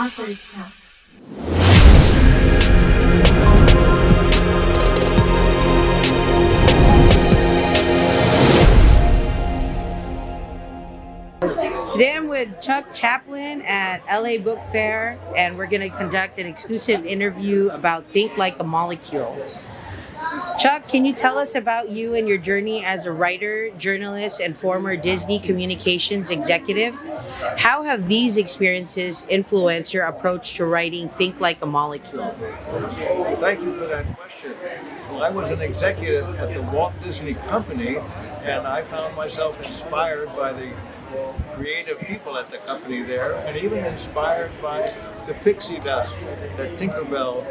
Author's House. Today I'm with Chuck Champlin at LA Book Fair, and we're going to conduct an exclusive interview about Think Like a Molecule. Chuck, can you tell us about you and your journey as a writer, journalist, and former Disney communications executive? How have these experiences influenced your approach to writing Think Like a Molecule? Thank you for that question. Well, I was an executive at the Walt Disney Company, and I found myself inspired by the creative people at the company there, and even inspired by the pixie dust that Tinkerbell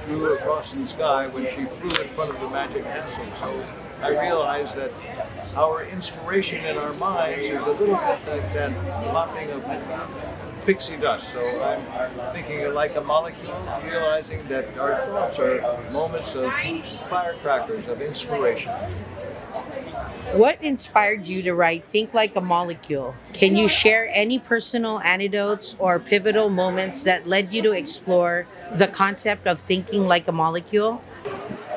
drew across the sky when she flew in front of the Magic Castle. So I realized that our inspiration in our minds is a little bit like that popping of pixie dust. So I'm thinking like a molecule, realizing that our thoughts are moments of firecrackers of inspiration. What inspired you to write Think Like a Molecule? Can you share any personal anecdotes or pivotal moments that led you to explore the concept of thinking like a molecule?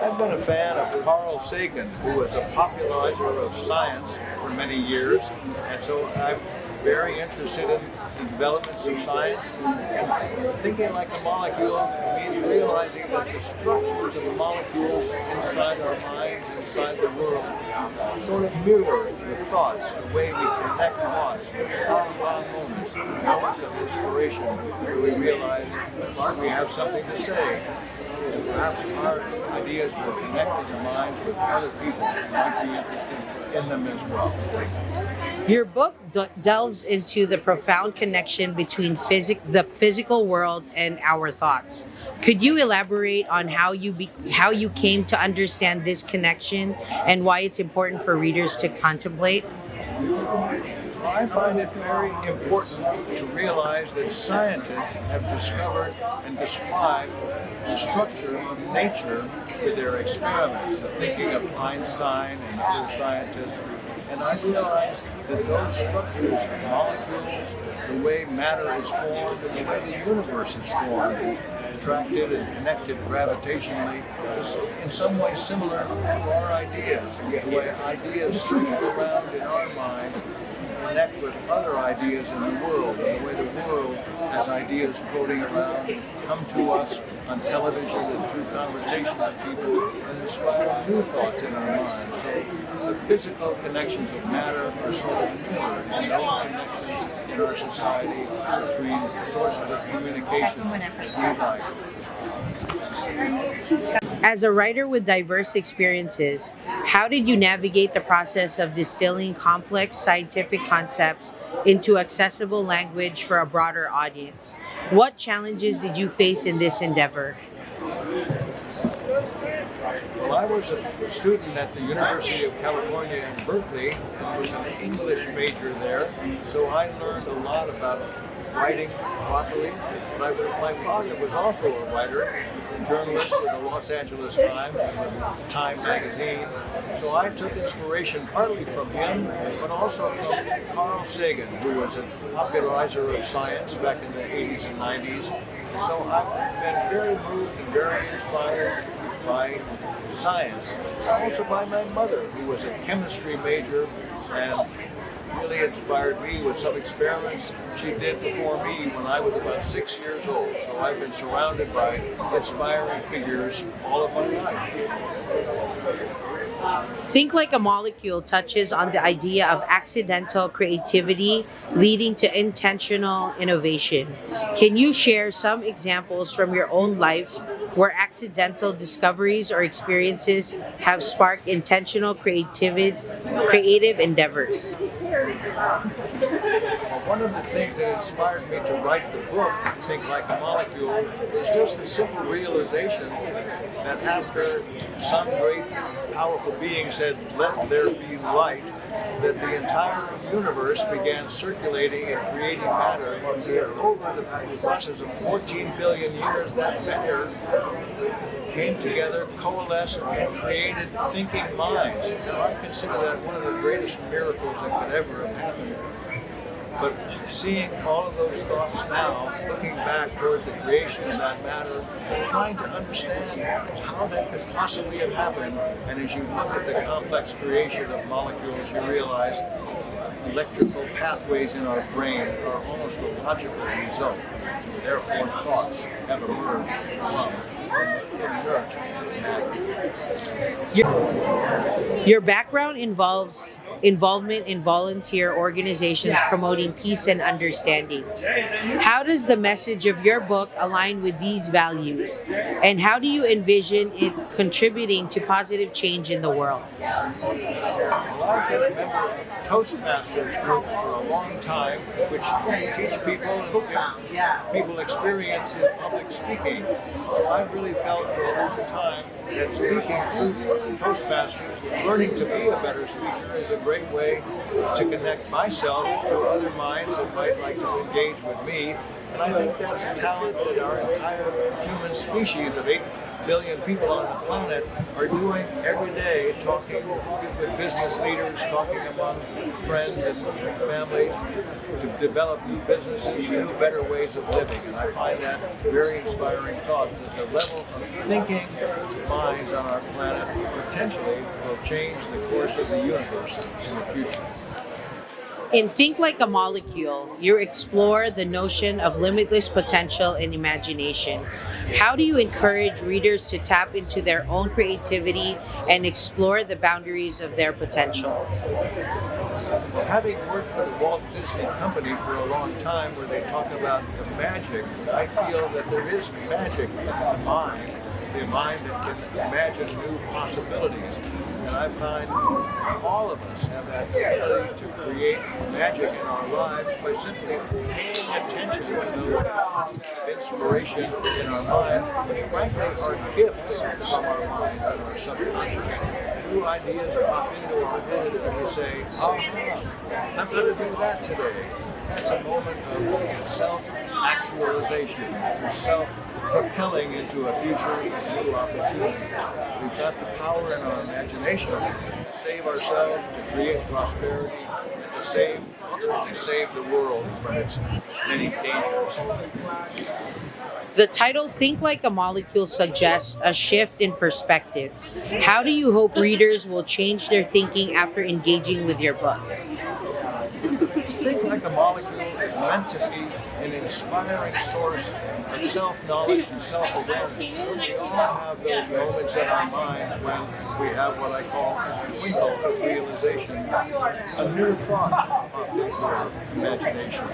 I've been a fan of Carl Sagan, who was a popularizer of science for many years, and so I'm very interested in the developments of science. And thinking like a molecule means realizing that the structures of the molecules inside our minds, inside the world, sort of mirror the thoughts, the way we connect thoughts, aha moments of inspiration, where we realize we have something to say. And perhaps our ideas will connect in our minds with other people who might be interested in them as well. Your book delves into the profound connection between the physical world and our thoughts. Could you elaborate on how you came to understand this connection and why it's important for readers to contemplate? I find it very important to realize that scientists have discovered and described the structure of nature with their experiments. So thinking of Einstein and other scientists, and I realized that those structures of molecules, the way matter is formed, and the way the universe is formed, attracted and connected gravitationally, is in some way similar to our ideas. The way ideas circle around in our minds connect with other ideas in the world, and the way the world has ideas floating around, come to us on television and through conversation with people, and inspire new thoughts in our minds. So the physical connections of matter are sort of mirrored, and those connections in our society between sources of communication that we like. As a writer with diverse experiences, how did you navigate the process of distilling complex scientific concepts into accessible language for a broader audience? What challenges did you face in this endeavor? Well, I was a student at the University of California in Berkeley and was an English major there, so I learned a lot about writing properly. But my father was also a writer, a journalist with the Los Angeles Times and the Time magazine. So I took inspiration partly from him, but also from Carl Sagan, who was a popularizer of science back in the 80s and 90s. So I've been very moved and very inspired by science, also by my mother, who was a chemistry major and really inspired me with some experiments she did before me when I was about 6 years old. So I've been surrounded by inspiring figures all of my life. Think Like a Molecule touches on the idea of accidental creativity leading to intentional innovation. Can you share some examples from your own life where accidental discoveries or experiences have sparked intentional creative endeavors? Well, one of the things that inspired me to write the book, Think Like a Molecule, is just the simple realization that after some great powerful being said, "Let there be light," that the entire universe began circulating and creating matter. And over the process of 14 billion years, that matter came together, coalesced, and created thinking minds. And I consider that one of the greatest miracles that could ever have happened. But seeing all of those thoughts now, looking back towards the creation of that matter, trying to understand how that could possibly have happened, and as you look at the complex creation of molecules, you realize electrical pathways in our brain are almost a logical result. Therefore, thoughts have emerged from emerge naturally. Your background involves involvement in volunteer organizations promoting peace and understanding. How does the message of your book align with these values? And how do you envision it contributing to positive change in the world? Well, I've been a member of Toastmasters groups for a long time, which teach people and give people experience in public speaking. So I've really felt for a long time that speaking through Toastmasters, learning to be a better speaker is a great way to connect myself to other minds that might like to engage with me. And I think that's a talent that our entire human species of 8 billion people on the planet are doing every day, talking with business leaders, talking among friends and family to develop new businesses, new better ways of living. And I find that very inspiring thought that the level of thinking minds on our planet potentially will change the course of the universe in the future. In Think Like a Molecule, you explore the notion of limitless potential and imagination. How do you encourage readers to tap into their own creativity and explore the boundaries of their potential? Well, having worked for the Walt Disney Company for a long time where they talk about the magic, I feel that there is magic in the mind that can imagine new possibilities. And I find all of us have that ability to create magic in our lives by simply paying attention to those moments of inspiration in our mind, which frankly are gifts from our minds and our subconscious. New ideas pop into our head and we say, I'm going to do that today. That's a moment of self-actualization, self-propelling into a future of new opportunity. We've got the power in our imagination to save ourselves, to create prosperity, and to ultimately save the world from its many dangers. The title Think Like a Molecule suggests a shift in perspective. How do you hope readers will change their thinking after engaging with your book? Think Like a Molecule is meant to be an inspiring source of self-knowledge and self-awareness. We all have those moments in our minds when we have what I call a twinkle of realization, a new thought pops into our imagination.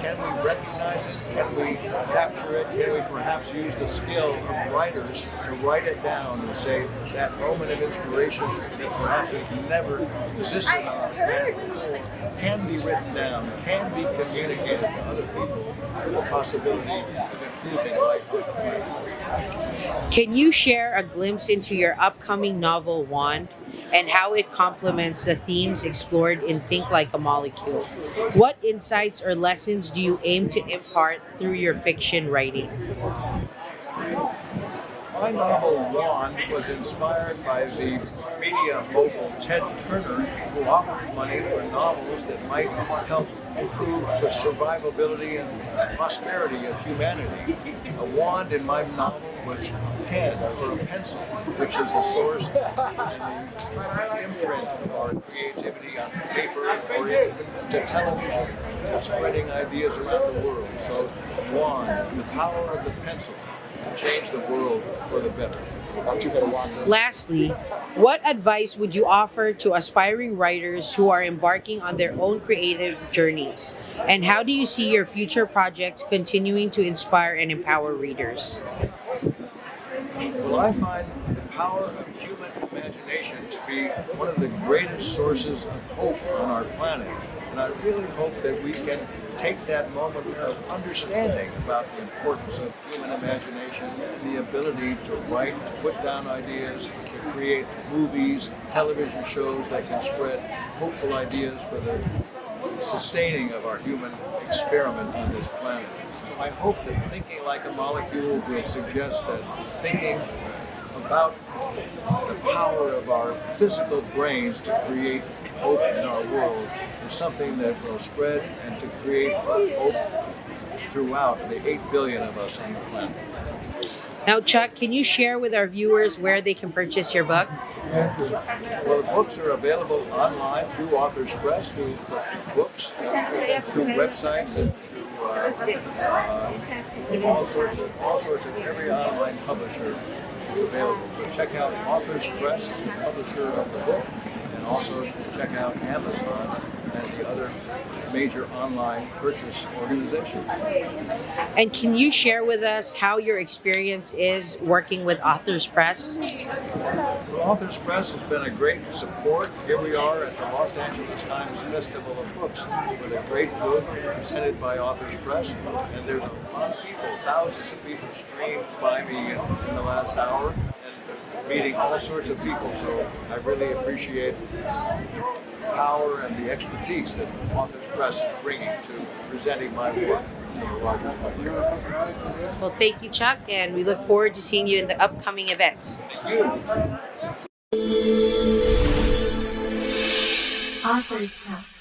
Can we recognize it? Can we capture it? Can we perhaps use the skill of writers to write it down and say that moment of inspiration that perhaps has never existed on our planet before can be written down, can be communicated to other people with the possibility of improving life on the planet. Can you share a glimpse into your upcoming novel, Wand, and how it complements the themes explored in Think Like a Molecule? What insights or lessons do you aim to impart through your fiction writing? My novel, Wand, was inspired by the media mogul Ted Turner, who offered money for novels that might help improve the survivability and prosperity of humanity. A wand in my novel was a pen or a pencil, which is a source and the imprint of our creativity on paper or even to television, spreading ideas around the world. So, Wand, the power of the pencil to change the world for the better. Lastly, what advice would you offer to aspiring writers who are embarking on their own creative journeys? And how do you see your future projects continuing to inspire and empower readers? Well, I find the power of human imagination to be one of the greatest sources of hope on our planet. And I really hope that we can take that moment of understanding about the importance of human imagination, the ability to write, to put down ideas, to create movies, television shows that can spread hopeful ideas for the sustaining of our human experiment on this planet. So I hope that Thinking Like a Molecule will suggest that thinking about the power of our physical brains to create hope in our world is something that will spread and to create hope throughout the 8 billion of us on the planet. Now, Chuck, can you share with our viewers where they can purchase your book? Well, the books are available online through Authors Press, through books, through websites, and through all sorts of every online publisher is available. But check out Authors Press, the publisher of the book, and also check out Amazon and the other major online purchase organizations. And can you share with us how your experience is working with Authors Press? Well, Authors Press has been a great support. Here we are at the Los Angeles Times Festival of Books with a great booth presented by Authors Press. And there's a lot of people, thousands of people streamed by me in the last hour and meeting all sorts of people. So I really appreciate the power and the expertise that Authors Press is bringing to presenting my work to the larger public. Well, thank you, Chuck, and we look forward to seeing you in the upcoming events. Thank you. Authors Press.